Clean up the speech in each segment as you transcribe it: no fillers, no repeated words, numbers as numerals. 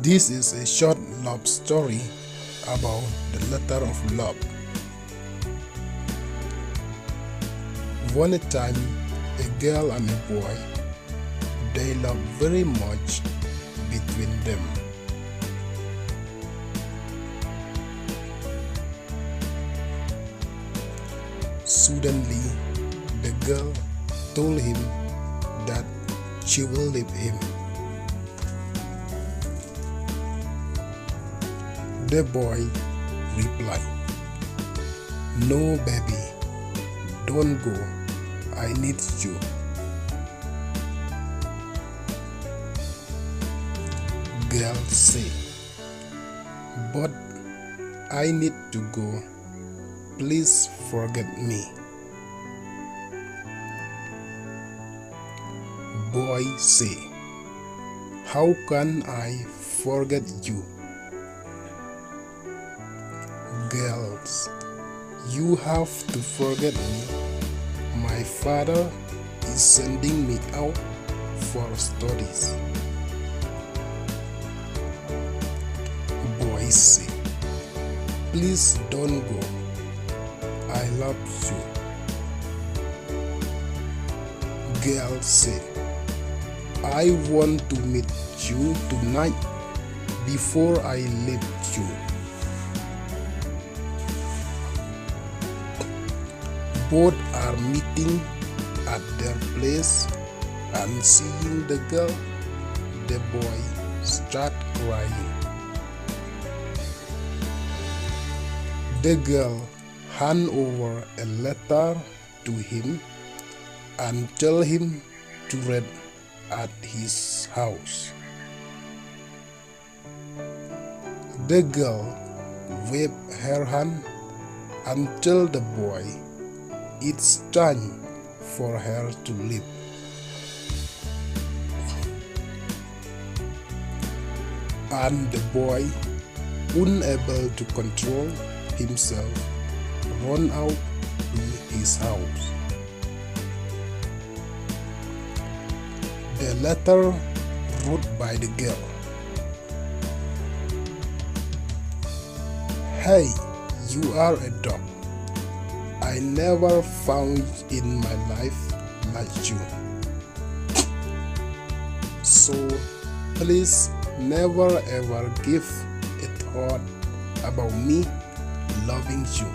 This is a short love story about the letter of love. One time, a girl and a boy, they love very much between them. Suddenly, the girl told him that she will leave him. The boy replied, "No, baby, don't go. I need you." Girl said, "But I need to go. Please forget me." Boy said, "How can I forget you?" Girls, "You have to forget me. My father is sending me out for studies." Boy said, "Please don't go. I love you." Girl said, "I want to meet you tonight before I leave you." Both are meeting at their place, and seeing the girl, the boy start crying. The girl hand over a letter to him and tell him to read at his house. The girl waved her hand and tell the boy it's time for her to leave. And the boy, unable to control himself, ran out to his house. The letter wrote by the girl. "Hey, you are a dog. I never found in my life like you. So please never ever give a thought about me loving you.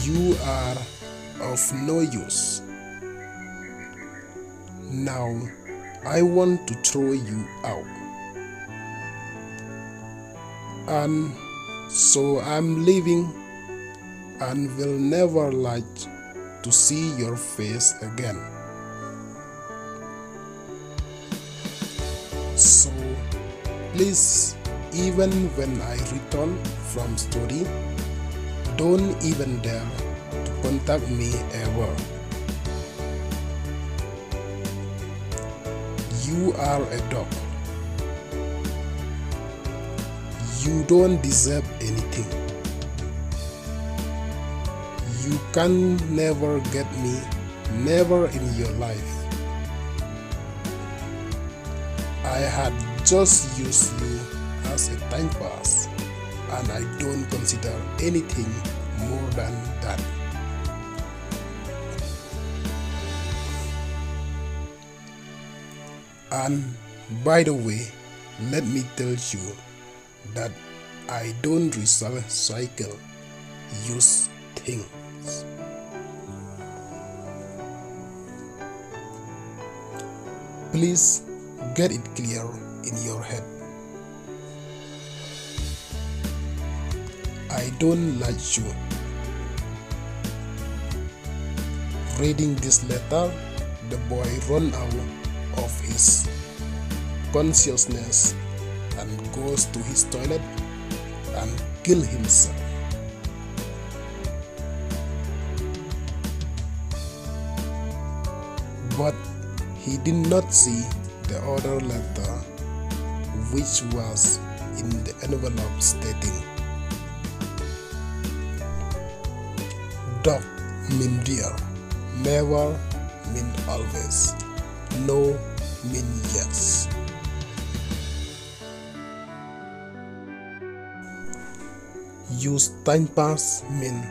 You are of no use. Now I want to throw you out. And so I'm leaving and will never like to see your face again. So please, even when I return from study, don't even dare to contact me ever. You are a dog. You don't deserve anything. You can never get me, never in your life. I had just used you as a time pass, and I don't consider anything more than that." And by the way, let me tell you that I don't recycle used things. Please get it clear in your head. I don't like you. Reading this letter, the boy ran out of his consciousness and goes to his toilet and kill himself. But he did not see the other letter, which was in the envelope stating, "Dog mean dear, never mean always, no mean yes." Use time pass mean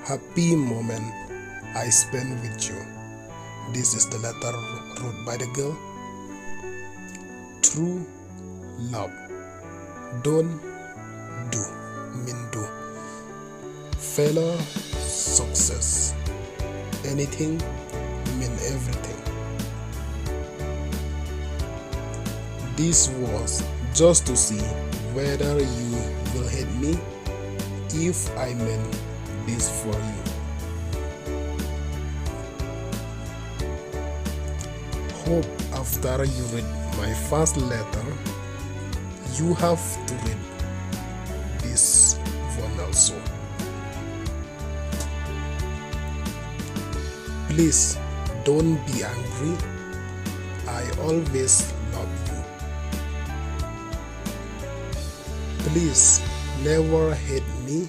happy moment I spend with you. This is the letter wrote by the girl. True love. Don't do mean do. Failure, success. Anything mean everything. This was just to see whether you will hate me if I meant this for you. Hope after you read my first letter, you have to read this one also. Please don't be angry. I always love you. Please never hate me.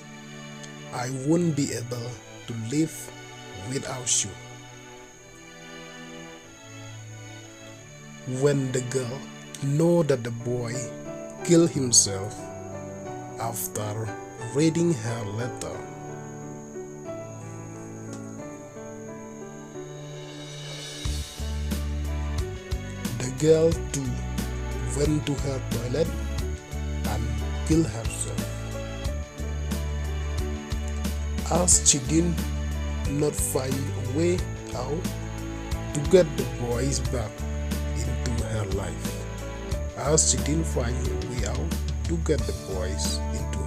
I won't be able to live without you. When the girl know that the boy killed himself after reading her letter, the girl too went to her toilet and killed herself, as she did not find a way out to get the boys back into her life. As she didn't find a way out to get the boys into